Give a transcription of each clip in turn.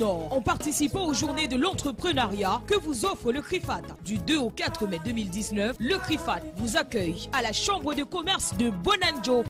Nord en participant aux journées de l'entrepreneuriat que vous offre le CRIFAT. Du 2 au 4 mai 2019, le CRIFAT vous accueille à la Chambre de commerce de Bonanjo.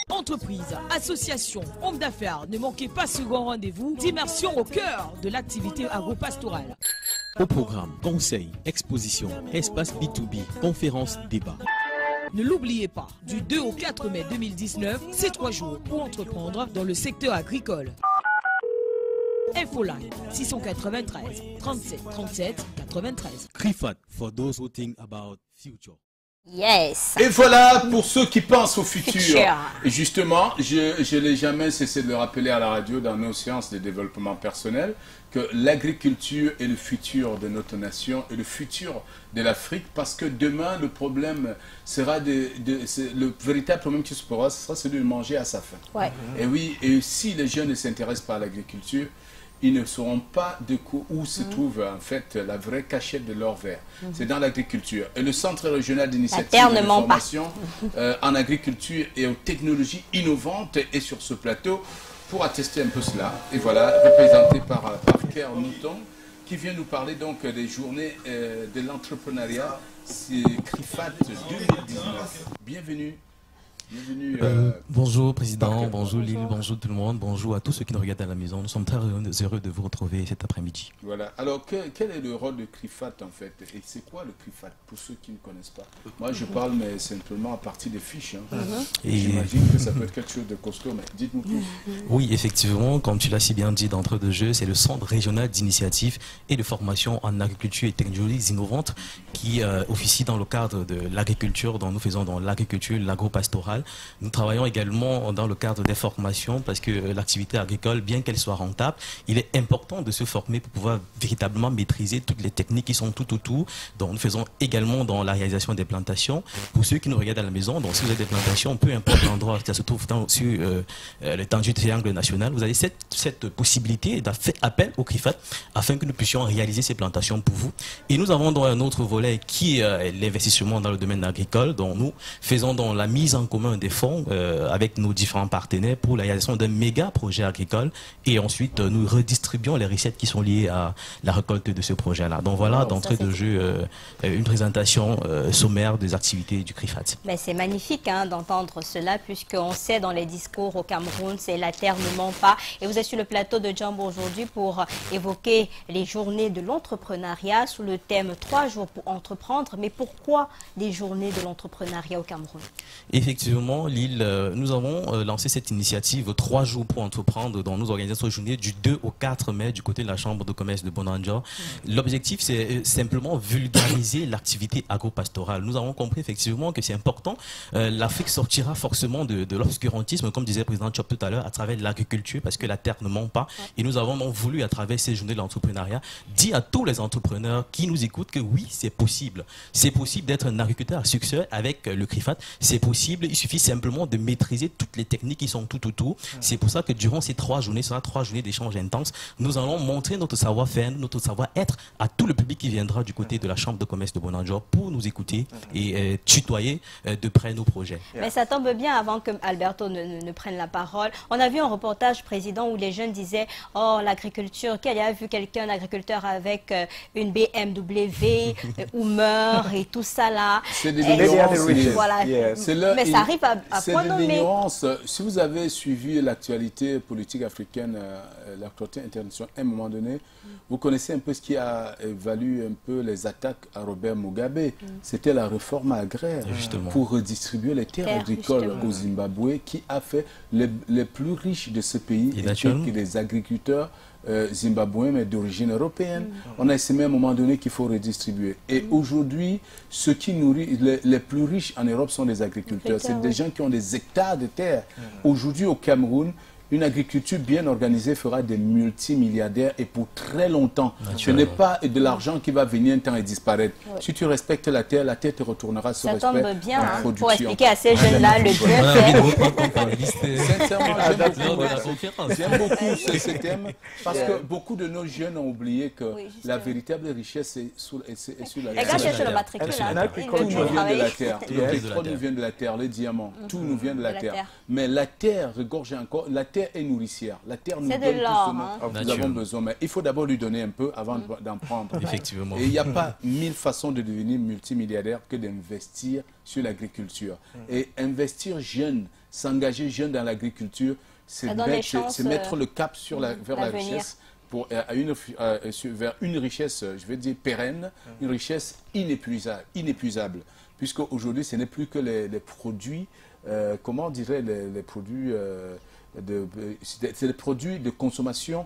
Entreprises, associations, hommes d'affaires, ne manquez pas ce grand rendez-vous d'immersion au cœur de l'activité agro-pastorale. Au programme, conseils, expositions, espace B2B, conférences, débats. Ne l'oubliez pas, du 2 au 4 mai 2019, c'est 3 jours pour entreprendre dans le secteur agricole. Infoline 693 37 37 93. CRIFAT, for those who think about future. Yes. Et voilà pour ceux qui pensent au futur. Et justement, je n'ai jamais cessé de le rappeler à la radio dans nos séances de développement personnel que l'agriculture est le futur de notre nation et le futur de l'Afrique, parce que demain le problème sera le véritable problème qui se posera, ce sera celui de manger à sa faim. Ouais. Et oui, et si les jeunes ne s'intéressent pas à l'agriculture, ils ne sauront pas de où se trouve en fait la vraie cachette de leur verre. C'est dans l'agriculture. Et le Centre régional d'initiative et de formation en agriculture et aux technologies innovantes est sur ce plateau pour attester un peu cela. Et voilà, représenté par Parker Mouton, qui vient nous parler donc des journées de l'entrepreneuriat, c'est CRIFAT 2019. Bienvenue. Bienvenue. Bonjour Président, Parker. bonjour Lille, bonjour tout le monde, bonjour à tous ceux qui nous regardent à la maison. Nous sommes très heureux de vous retrouver cet après-midi. Voilà. Alors, quel est le rôle de CRIFAT en fait? Et c'est quoi le CRIFAT pour ceux qui ne connaissent pas? Moi, je parle mais simplement à partir des fiches. Hein. Et j'imagine que ça peut être quelque chose de costaud, mais dites-nous plus. Oui, effectivement, comme tu l'as si bien dit d'entrée de jeu, c'est le Centre régional d'initiative et de formation en agriculture et technologies innovantes qui officie dans le cadre de l'agriculture, dont nous faisons dans l'agriculture, l'agro-pastorale. Nous travaillons également dans le cadre des formations parce que l'activité agricole, bien qu'elle soit rentable, il est important de se former pour pouvoir véritablement maîtriser toutes les techniques qui sont tout autour. Donc nous faisons également dans la réalisation des plantations. Pour ceux qui nous regardent à la maison, donc si vous avez des plantations, peu importe l'endroit qui se trouve sur l'étendue du triangle national, vous avez cette possibilité de faire appel au CRIFAT afin que nous puissions réaliser ces plantations pour vous. Et nous avons donc un autre volet qui est l'investissement dans le domaine agricole, dont nous faisons dans la mise en commun des fonds avec nos différents partenaires pour la réalisation d'un méga projet agricole et ensuite nous redistribuons les recettes qui sont liées à la récolte de ce projet-là. Donc voilà, d'entrée de jeu, une présentation sommaire des activités du CRIFAT. Ben, c'est magnifique hein, d'entendre cela puisqu'on sait dans les discours au Cameroun, c'est la terre ne ment pas. Et vous êtes sur le plateau de Jambo aujourd'hui pour évoquer les journées de l'entrepreneuriat sous le thème 3 jours pour entreprendre. Mais pourquoi des journées de l'entrepreneuriat au Cameroun? Effectivement, Lille, nous avons lancé cette initiative 3 jours pour entreprendre dont nous organisons cette journée du 2 au 4 mai du côté de la Chambre de commerce de Bonanjo. L'objectif, c'est simplement vulgariser l'activité agro-pastorale. Nous avons compris effectivement que c'est important. L'Afrique sortira forcément de l'obscurantisme, comme disait le président Chop tout à l'heure, à travers l'agriculture, parce que la terre ne ment pas. Et nous avons donc voulu, à travers ces journées de l'entrepreneuriat, dire à tous les entrepreneurs qui nous écoutent que oui, c'est possible. C'est possible d'être un agriculteur à succès avec le CRIFAT. C'est possible. Il suffit simplement de maîtriser toutes les techniques qui sont tout autour. C'est pour ça que durant ces 3 journées, ce sera 3 journées d'échanges intenses, nous allons montrer notre savoir-faire, notre savoir-être à tout le public qui viendra du côté de la Chambre de commerce de Bonanjo pour nous écouter et tutoyer de près nos projets. Mais ça tombe bien avant que Alberto ne prenne la parole. On a vu un reportage, Président, où les jeunes disaient « Oh, l'agriculture, qui a vu quelqu'un, un agriculteur avec une BMW, Hummer et tout ça là. » C'est des ignorances. Voilà. Mais ça arrive à point nommé. Si vous avez suivi l'actualité politique africaine, l'actualité internationale, à un moment donné, vous connaissez un peu ce qui a valu un peu les attaques à Robert Mugabe. C'était la réforme agraire pour redistribuer les terres agricoles au Zimbabwe qui a fait les plus riches de ce pays et les agriculteurs zimbabwéens mais d'origine européenne. On a estimé à un moment donné qu'il faut redistribuer. Et aujourd'hui, ceux qui nourrissent les plus riches en Europe sont les agriculteurs. C'est des gens qui ont des hectares de terre. Aujourd'hui au Cameroun, une agriculture bien organisée fera des multimilliardaires et pour très longtemps. Ce n'est pas de l'argent qui va venir un temps et disparaître. Si tu respectes la terre te retournera ce respect. Ça tombe bien hein, pour expliquer à ces jeunes-là le J'aime beaucoup ce thème parce que beaucoup de nos jeunes ont oublié que la véritable richesse est sur la terre. Tout nous vient de la terre. Le pétrole nous vient de la terre, les diamants, tout nous vient de la terre. Mais la terre regorge encore, la terre terre est nourricière. La terre nous C'est donne de tout l'or, ce dont nous avons besoin. Mais il faut d'abord lui donner un peu avant d'en prendre. Effectivement. Et il n'y a pas 1000 façons de devenir multimilliardaire que d'investir sur l'agriculture. Et investir jeune, s'engager jeune dans l'agriculture, c'est mettre le cap sur vers la richesse. Vers une richesse, je vais dire pérenne, une richesse inépuisable. Puisque aujourd'hui, ce n'est plus que les produits, comment on dirait, les produits, c'est les produits de consommation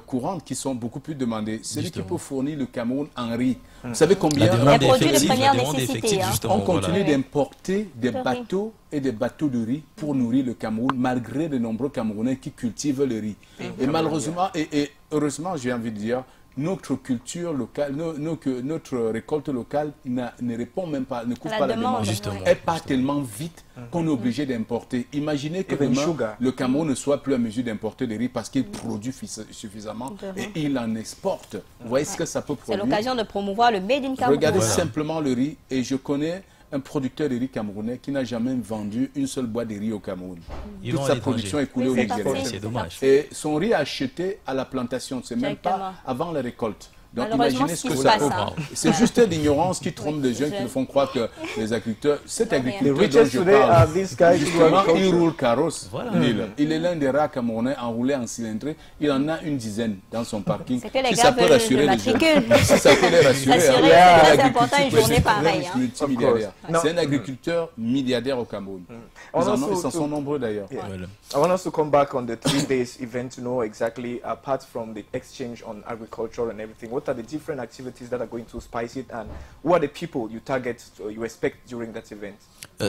courante qui sont beaucoup plus demandés. Celui qui peut fournir le Cameroun en riz. Vous savez combien les produits de première nécessité. On continue d'importer des bateaux et des bateaux de riz pour nourrir le Cameroun, malgré de nombreux Camerounais qui cultivent le riz. Et malheureusement, et heureusement, j'ai envie de dire, notre culture locale, notre récolte locale ne répond même pas, ne couvre pas la demande. Elle part tellement vite qu'on est obligé d'importer. Imaginez que demain, le Cameroun ne soit plus à mesure d'importer des riz parce qu'il produit suffisamment et il en exporte. Vous voyez ce que ça peut produire? C'est l'occasion de promouvoir le Made in Cameroun. Regardez simplement le riz et je connais un producteur de riz camerounais qui n'a jamais vendu une seule boîte de riz au Cameroun. Toute sa production est coulée au Nigeria. C'est dommage. Et son riz acheté à la plantation, c'est même pas avant la récolte. Donc imaginez ce que ça peut. C'est juste l'ignorance qui trompe les jeunes qui nous font croire que les agriculteurs, cet agriculteur dont je parle, justement, il roule carrosse. Il est l'un des rares Camerounais enroulés en cylindrée. Il en a une dizaine dans son parking. Si ça peut rassurer les jeunes. Si ça peut les rassurer, c'est important une journée pareille. C'est un agriculteur milliardaire au Cameroun. Ils en sont nombreux d'ailleurs. I want us to come back on the 3 days event to know exactly, apart from the exchange on agriculture and everything, what are the different activities that are going to spice it, and who are the people you target, you expect during that event?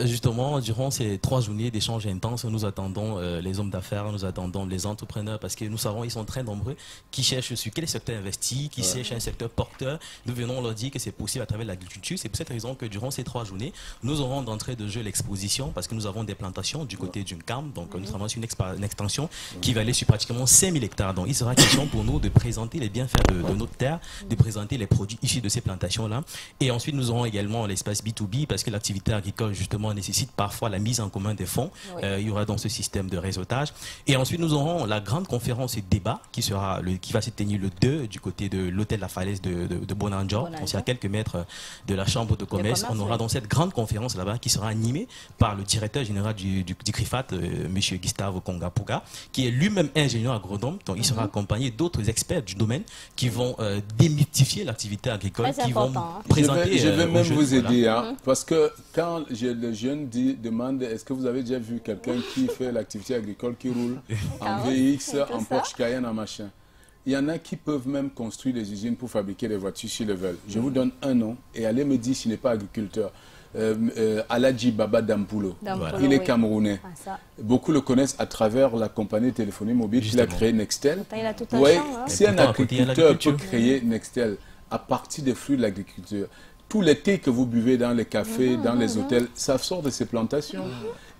Justement, durant ces 3 journées d'échanges intenses, nous attendons les hommes d'affaires, nous attendons les entrepreneurs, parce que nous savons qu'ils sont très nombreux, qui cherchent sur quel secteur investir, qui cherchent un secteur porteur. Nous venons leur dire que c'est possible à travers l'agriculture. C'est pour cette raison que durant ces 3 journées, nous aurons d'entrée de jeu l'exposition, parce que nous avons des plantations du côté d'une CAM, donc nous avons une extension qui va aller sur pratiquement 5000 hectares. Donc il sera question pour nous de présenter les bienfaits de notre terre, de présenter les produits issus de ces plantations-là. Et ensuite, nous aurons également l'espace B2B, parce que l'activité agricole, justement, nécessite parfois la mise en commun des fonds. Il y aura dans ce système de réseautage. Et ensuite, nous aurons la grande conférence et débat qui va se tenir le 2 du côté de l'hôtel La Falaise de Bonanjo. On est à quelques mètres de la chambre de commerce. On aura donc cette grande conférence là-bas qui sera animée par le directeur général du CRIFAT, M. Gustavo Kongapuga, qui est lui-même ingénieur agronome. Donc, il sera accompagné d'autres experts du domaine qui vont démystifier l'activité agricole, qui vont présenter. Je vais même vous aider, parce que quand le jeune demande est-ce que vous avez déjà vu quelqu'un qui fait l'activité agricole, qui roule en VX, en Porsche Cayenne, en machin? Il y en a qui peuvent même construire des usines pour fabriquer des voitures s'ils le veulent. Je vous donne un nom et allez me dire s'il n'est pas agriculteur. Aladji Baba Dampulo. Il est camerounais. Beaucoup le connaissent à travers la compagnie de téléphonie mobile qu'il a créé Nextel. Si un agriculteur peut créer Nextel à partir des fruits de l'agriculture, tous les thés que vous buvez dans les cafés, dans les hôtels, ça sort de ces plantations.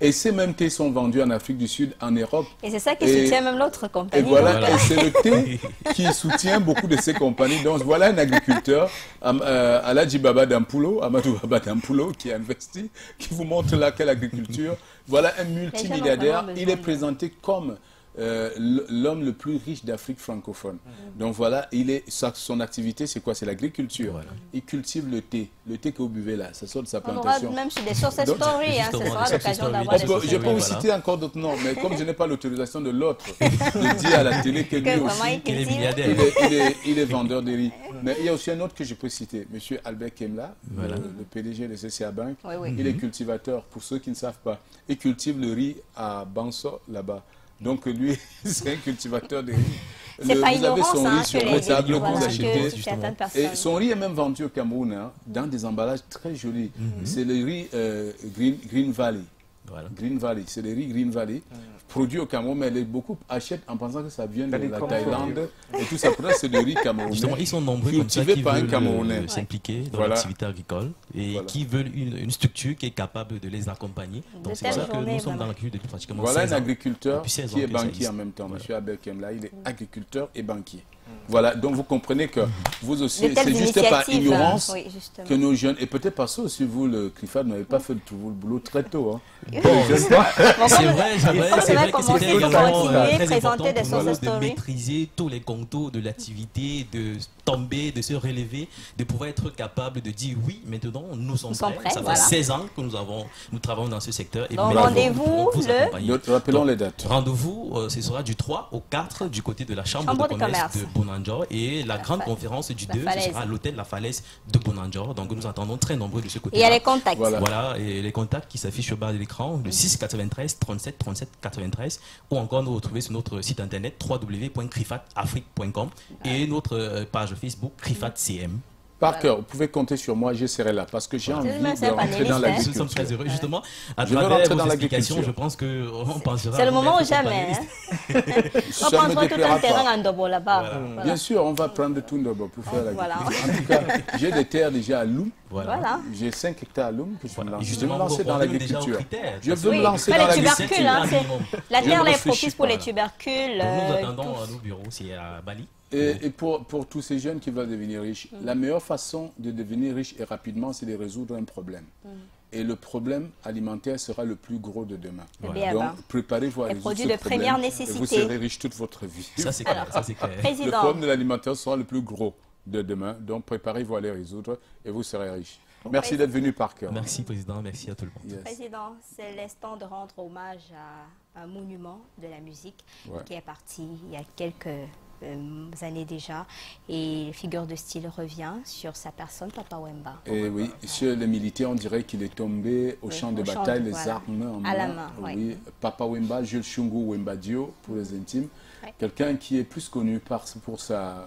Et ces mêmes thés sont vendus en Afrique du Sud, en Europe. Et c'est ça qui soutient même l'autre compagnie. Et voilà, et c'est le thé qui soutient beaucoup de ces compagnies. Donc voilà un agriculteur, Aladji Baba Dampulo, Amadou Baba Dampulo, qui a investi, qui vous montre là quelle agriculture. Voilà un multimilliardaire. Il est présenté comme l'homme le plus riche d'Afrique francophone. Donc voilà, son activité, c'est quoi? C'est l'agriculture. Il cultive le thé que vous buvez là, ça sort de sa plantation. On aura même sur des sources story, ce sera l'occasion d'avoir des Je peux vous citer encore d'autres noms, mais comme je n'ai pas l'autorisation de l'autre, de dire à la télé que lui aussi, il est vendeur de riz. Mais il y a aussi un autre que je peux citer, M. Albert Kemla, le PDG de CCA Bank. Il est cultivateur, pour ceux qui ne savent pas. Il cultive le riz à Banso, là-bas. Donc lui, c'est un cultivateur de riz. C'est pas ignorant, son riz sur la table que vous achetez. Et son riz est même vendu au Cameroun, dans des emballages très jolis. C'est le riz Green Valley. Green Valley, c'est le riz Green Valley, produit au Cameroun, mais beaucoup achètent en pensant que ça vient de la Thaïlande et tout ça. Pourtant, c'est le riz camerounais. Justement, ils sont nombreux comme ça qui veulent s'impliquer dans voilà. l'activité agricole et qui veulent une structure qui est capable de les accompagner. Donc c'est pour ça que nous sommes dans l'agriculture depuis pratiquement 16 ans. Voilà un agriculteur qui est banquier en même temps. Monsieur Abel Kemla, il est agriculteur et banquier. Voilà, donc vous comprenez que vous aussi, c'est juste par ignorance que nos jeunes, et peut-être parce que aussi vous, le CRIFAT, n'avez pas fait le boulot très tôt. C'est vrai, c'est vrai que commencer, c'était vous également continuez, très important présenter des pour nous success de stories. maîtriser tous les contours de l'activité, de tomber, de se relever, de pouvoir être capable de dire oui, maintenant nous sommes prêts. Ça fait 16 ans que nous travaillons dans ce secteur. Et donc maintenant, rendez-vous le... Rappelons les dates. Rendez-vous, ce sera du 3 au 4 du côté de la Chambre de commerce de Bonanjor. Et la grande conférence du 2, ce sera à l'hôtel La Falaise de Bonanjor. Donc nous attendons très nombreux de ce côté. Et il y a les contacts. Voilà, et les contacts qui s'affichent au bas de l'écran, le 6 93 37 37 93, ou encore nous retrouver sur notre site internet www.crifatafrique.com et notre page Facebook CrifatCM. Parker, vous pouvez compter sur moi, je serai là parce que j'ai envie de rentrer dans l'agriculture. Nous sommes très heureux, justement. À Je veux travers rentrer dans vos explications, l'agriculture. je pense qu'on pensera... C'est le moment ou jamais. On prendra tout un terrain en Dobo là-bas. Bien sûr, on va prendre tout Dobo pour faire l'agriculture. En tout cas, j'ai des terres déjà à Loum. Voilà. J'ai 5 hectares à Loum que je vais Justement, me lancer dans l'agriculture. Je veux me lancer dans l'agriculture. La terre est propice pour les tubercules. Nous attendons à nos bureaux, c'est à Bali. Et pour tous ces jeunes qui veulent devenir riches, la meilleure façon de devenir riche et rapidement, c'est de résoudre un problème. Et le problème alimentaire sera le plus gros de demain. Voilà. Donc, préparez-vous à résoudre ce problème. Produits de première nécessité. Et vous serez riche toute votre vie. Ça, c'est clair. Le problème de l'alimentaire sera le plus gros de demain. Donc, préparez-vous à les résoudre et vous serez riche. Merci d'être venu, Parker. Merci, Président. Merci à tout le monde. Yes. Président, c'est l'instant de rendre hommage à un monument de la musique qui est parti il y a quelques années déjà, et figure de style revient sur sa personne, Papa Wemba. Et oui, sur les militaires, on dirait qu'il est tombé au champ de bataille, les armes en main. À la main, oui. Papa Wemba, Jules Shungu Wemba Dio, pour les intimes. Quelqu'un qui est plus connu pour son